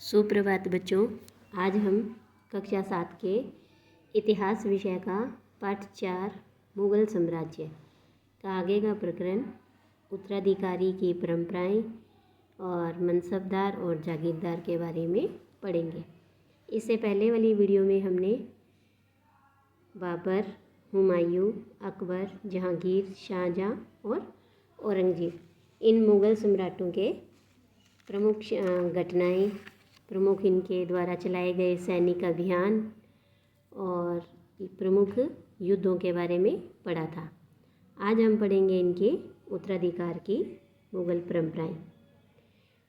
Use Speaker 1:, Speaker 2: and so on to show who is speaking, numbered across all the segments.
Speaker 1: सुप्रभात बच्चों। आज हम कक्षा 7 के इतिहास विषय का पाठ 4 मुग़ल साम्राज्य का आगे का प्रकरण उत्तराधिकारी की परंपराएं और मनसबदार और जागीरदार के बारे में पढ़ेंगे। इससे पहले वाली वीडियो में हमने बाबर, हुमायूं, अकबर, जहांगीर, शाहजहां और औरंगजेब इन मुग़ल सम्राटों के प्रमुख घटनाएं, प्रमुख इनके द्वारा चलाए गए सैनिक अभियान और प्रमुख युद्धों के बारे में पढ़ा था। आज हम पढ़ेंगे इनके उत्तराधिकार की मुग़ल परंपराएं।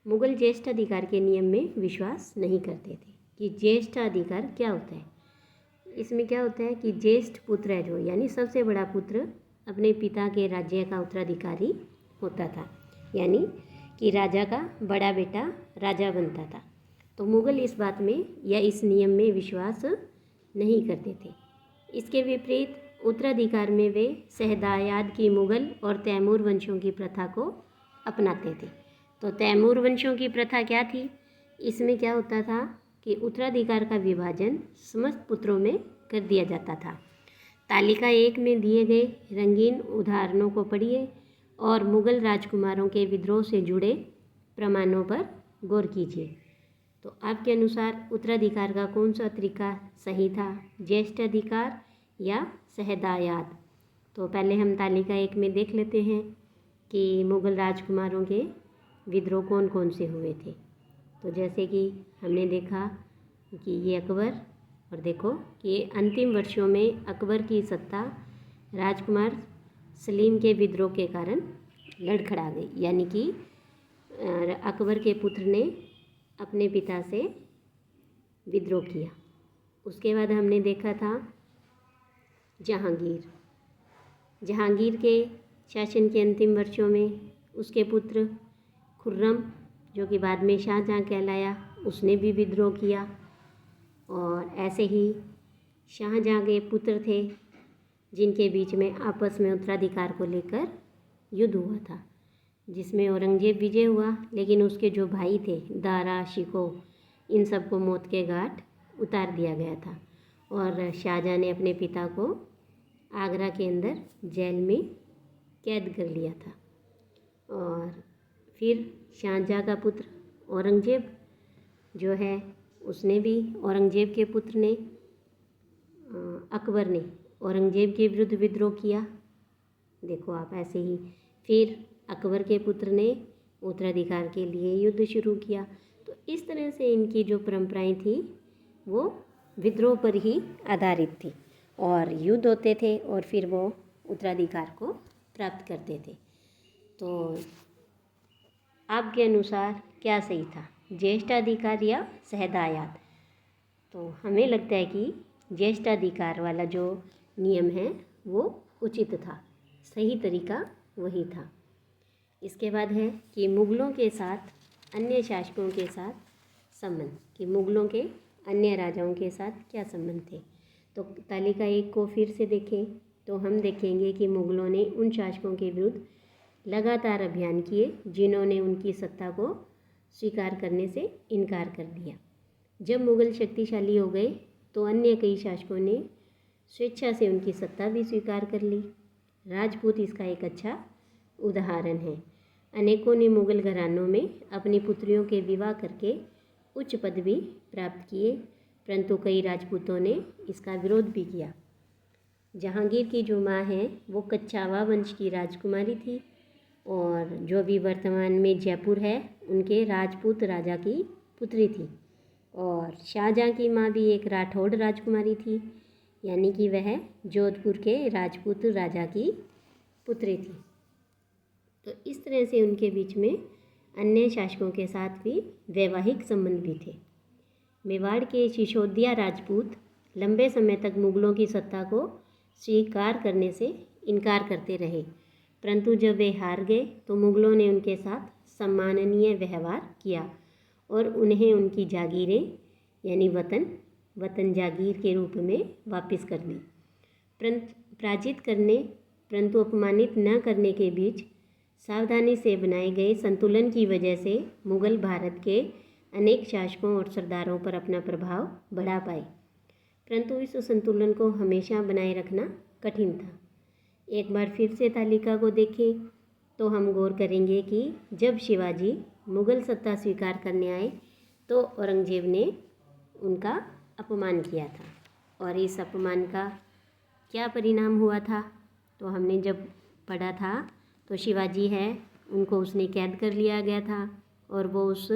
Speaker 1: मुग़ल ज्येष्ठ अधिकार के नियम में विश्वास नहीं करते थे कि ज्येष्ठ अधिकार क्या होता है। इसमें क्या होता है कि ज्येष्ठ पुत्र है जो, यानी सबसे बड़ा पुत्र अपने पिता के राज्य का उत्तराधिकारी होता था, यानी कि राजा का बड़ा बेटा राजा बनता था। तो मुग़ल इस बात में या इस नियम में विश्वास नहीं करते थे। इसके विपरीत उत्तराधिकार में वे शहदायाद की मुग़ल और तैमूर वंशों की प्रथा को अपनाते थे। तो तैमूर वंशों की प्रथा क्या थी? इसमें क्या होता था कि उत्तराधिकार का विभाजन समस्त पुत्रों में कर दिया जाता था। तालिका 1 में दिए गए रंगीन उदाहरणों को पढ़िए और मुग़ल राजकुमारों के विद्रोह से जुड़े प्रमाणों पर गौर कीजिए। तो आपके अनुसार उत्तराधिकार का कौन सा तरीका सही था, ज्येष्ठ अधिकार या शहदायाद? तो पहले हम तालिका 1 में देख लेते हैं कि मुग़ल राजकुमारों के विद्रोह कौन कौन से हुए थे। तो जैसे कि हमने देखा कि ये अकबर, और देखो कि अंतिम वर्षों में अकबर की सत्ता राजकुमार सलीम के विद्रोह के कारण लड़खड़ा गई, यानी कि अकबर के पुत्र ने अपने पिता से विद्रोह किया। उसके बाद हमने देखा था जहांगीर के शासन के अंतिम वर्षों में उसके पुत्र खुर्रम, जो कि बाद में शाहजहां कहलाया, उसने भी विद्रोह किया। और ऐसे ही शाहजहां के पुत्र थे जिनके बीच में आपस में उत्तराधिकार को लेकर युद्ध हुआ था, जिसमें औरंगजेब विजय हुआ, लेकिन उसके जो भाई थे दारा, शिको, इन सबको मौत के घाट उतार दिया गया था। और शाहजहां ने अपने पिता को आगरा के अंदर जेल में कैद कर लिया था। और फिर शाहजहां का पुत्र औरंगजेब जो है, उसने भी, औरंगजेब के पुत्र ने, अकबर ने औरंगजेब के विरुद्ध विद्रोह किया। देखो आप ऐसे ही फिर अकबर के पुत्र ने उत्तराधिकार के लिए युद्ध शुरू किया। तो इस तरह से इनकी जो परंपराएं थी वो विद्रोह पर ही आधारित थी, और युद्ध होते थे और फिर वो उत्तराधिकार को प्राप्त करते थे। तो आपके अनुसार क्या सही था, ज्येष्ठ अधिकार या शहदायाद? तो हमें लगता है कि ज्येष्ठ अधिकार वाला जो नियम है वो उचित था, सही तरीका वही था। इसके बाद है कि मुग़लों के साथ अन्य शासकों के साथ संबंध, कि मुग़लों के अन्य राजाओं के साथ क्या संबंध थे। तो तालिका 1 को फिर से देखें तो हम देखेंगे कि मुग़लों ने उन शासकों के विरुद्ध लगातार अभियान किए जिन्होंने उनकी सत्ता को स्वीकार करने से इनकार कर दिया। जब मुग़ल शक्तिशाली हो गए तो अन्य कई शासकों ने स्वेच्छा से उनकी सत्ता भी स्वीकार कर ली। राजपूत इसका एक अच्छा उदाहरण है। अनेकों ने मुग़ल घरानों में अपनी पुत्रियों के विवाह करके उच्च पद भी प्राप्त किए, परंतु कई राजपूतों ने इसका विरोध भी किया। जहांगीर की जो माँ है वो कच्छावा वंश की राजकुमारी थी, और जो अभी वर्तमान में जयपुर है उनके राजपूत राजा की पुत्री थी। और शाहजहां की माँ भी एक राठौड़ राजकुमारी थी, यानी कि वह जोधपुर के राजपूत राजा की पुत्री थी। तो इस तरह से उनके बीच में अन्य शासकों के साथ भी वैवाहिक संबंध भी थे। मेवाड़ के सिसोदिया राजपूत लंबे समय तक मुग़लों की सत्ता को स्वीकार करने से इनकार करते रहे, परंतु जब वे हार गए तो मुग़लों ने उनके साथ सम्माननीय व्यवहार किया और उन्हें उनकी जागीरें, यानी वतन जागीर के रूप में वापस कर दी। पराजित करने परंतु अपमानित न करने के बीच सावधानी से बनाए गए संतुलन की वजह से मुग़ल भारत के अनेक शासकों और सरदारों पर अपना प्रभाव बढ़ा पाए, परंतु इस संतुलन को हमेशा बनाए रखना कठिन था। एक बार फिर से तालिका को देखें तो हम गौर करेंगे कि जब शिवाजी मुग़ल सत्ता स्वीकार करने आए तो औरंगजेब ने उनका अपमान किया था, और इस अपमान का क्या परिणाम हुआ था तो हमने जब पढ़ा था तो शिवाजी है उनको उसने कैद कर लिया गया था, और वो उस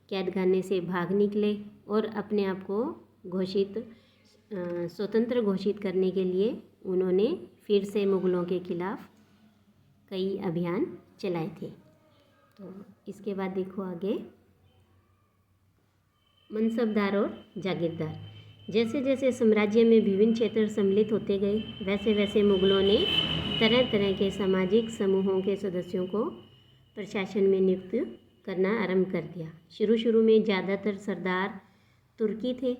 Speaker 1: कैदखाने से भाग निकले और अपने आप को स्वतंत्र घोषित करने के लिए उन्होंने फिर से मुग़लों के खिलाफ कई अभियान चलाए थे। तो इसके बाद देखो आगे, मनसबदार और जागीरदार। जैसे जैसे साम्राज्य में विभिन्न क्षेत्र सम्मिलित होते गए, वैसे वैसे मुग़लों ने तरह तरह के सामाजिक समूहों के सदस्यों को प्रशासन में नियुक्त करना आरंभ कर दिया। शुरू में ज़्यादातर सरदार तुर्की थे,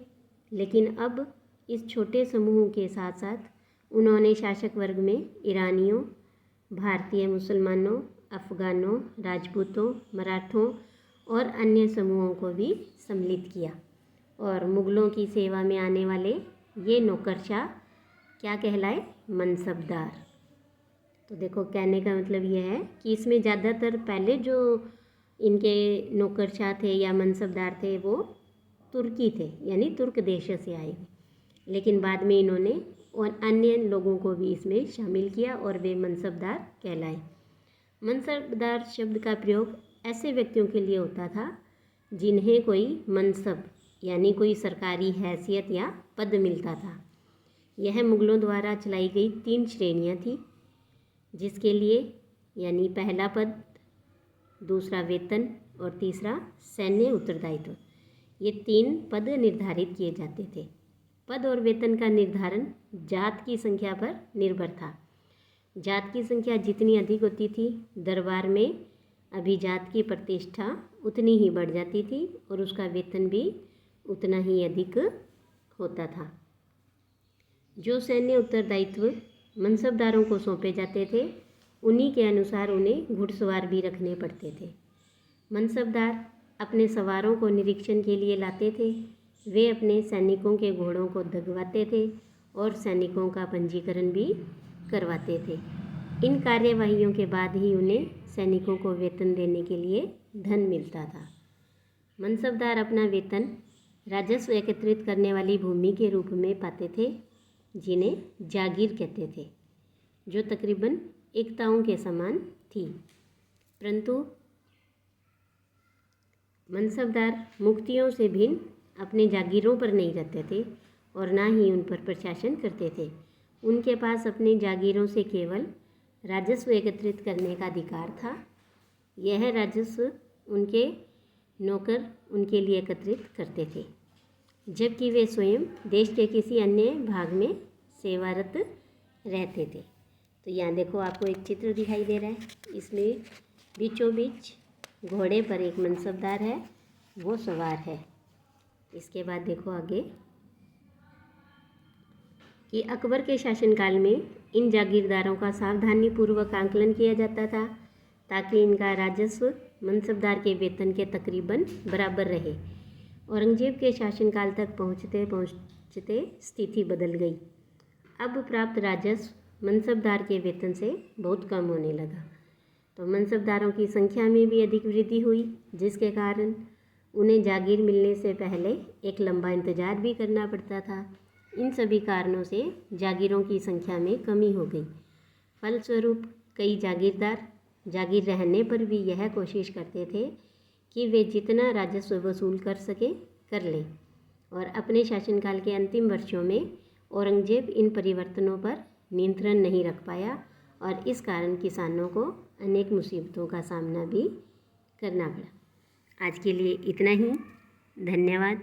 Speaker 1: लेकिन अब इस छोटे समूह के साथ साथ उन्होंने शासक वर्ग में ईरानियों, भारतीय मुसलमानों, अफ़गानों, राजपूतों, मराठों और अन्य समूहों को भी सम्मिलित किया। और मुग़लों की सेवा में आने वाले ये नौकरशाह क्या कहलाए? मनसबदार। तो देखो, कहने का मतलब यह है कि इसमें ज़्यादातर पहले जो इनके नौकरशाह थे या मनसबदार थे वो तुर्की थे, यानी तुर्क देश से आए, लेकिन बाद में इन्होंने और अन्य लोगों को भी इसमें शामिल किया और वे मनसबदार कहलाए। मनसबदार शब्द का प्रयोग ऐसे व्यक्तियों के लिए होता था जिन्हें कोई मनसब यानी कोई सरकारी हैसियत या पद मिलता था। यह मुग़लों द्वारा चलाई गई 3 श्रेणियां थी, जिसके लिए यानी पहला पद, दूसरा वेतन और तीसरा सैन्य उत्तरदायित्व, ये 3 पद निर्धारित किए जाते थे। पद और वेतन का निर्धारण जात की संख्या पर निर्भर था। जात की संख्या जितनी अधिक होती थी, दरबार में अभिजात की प्रतिष्ठा उतनी ही बढ़ जाती थी और उसका वेतन भी उतना ही अधिक होता था। जो सैन्य उत्तरदायित्व मनसबदारों को सौंपे जाते थे, उन्हीं के अनुसार उन्हें घुड़सवार भी रखने पड़ते थे। मनसबदार अपने सवारों को निरीक्षण के लिए लाते थे। वे अपने सैनिकों के घोड़ों को दगवाते थे और सैनिकों का पंजीकरण भी करवाते थे। इन कार्यवाहियों के बाद ही उन्हें सैनिकों को वेतन देने के लिए धन मिलता था। मनसबदार अपना वेतन राजस्व एकत्रित करने वाली भूमि के रूप में पाते थे, जिन्हें जागीर कहते थे, जो तकरीबन एकताओं के समान थी। परंतु मनसबदार मुक्तियों से भिन्न अपने जागीरों पर नहीं रहते थे और ना ही उन पर प्रशासन करते थे। उनके पास अपने जागीरों से केवल राजस्व एकत्रित करने का अधिकार था। यह राजस्व उनके नौकर उनके लिए एकत्रित करते थे, जबकि वे स्वयं देश के किसी अन्य भाग में सेवारत रहते थे। तो यहाँ देखो, आपको एक चित्र दिखाई दे रहा है। इसमें बीचों बीच घोड़े पर एक मनसबदार है, वो सवार है। इसके बाद देखो आगे कि अकबर के शासनकाल में इन जागीरदारों का सावधानीपूर्वक आंकलन किया जाता था ताकि इनका राजस्व मनसबदार के वेतन के तकरीबन बराबर रहे। औरंगजेब के शासनकाल तक पहुँचते पहुँचते स्थिति बदल गई। अब प्राप्त राजस्व मनसबदार के वेतन से बहुत कम होने लगा, तो मनसबदारों की संख्या में भी अधिक वृद्धि हुई, जिसके कारण उन्हें जागीर मिलने से पहले एक लंबा इंतजार भी करना पड़ता था। इन सभी कारणों से जागीरों की संख्या में कमी हो गई। फलस्वरूप कई जागीरदार जागीर रहने पर भी यह कोशिश करते थे कि वे जितना राजस्व वसूल कर सके कर लें, और अपने शासनकाल के अंतिम वर्षों में औरंगजेब इन परिवर्तनों पर नियंत्रण नहीं रख पाया और इस कारण किसानों को अनेक मुसीबतों का सामना भी करना पड़ा। आज के लिए इतना ही। धन्यवाद।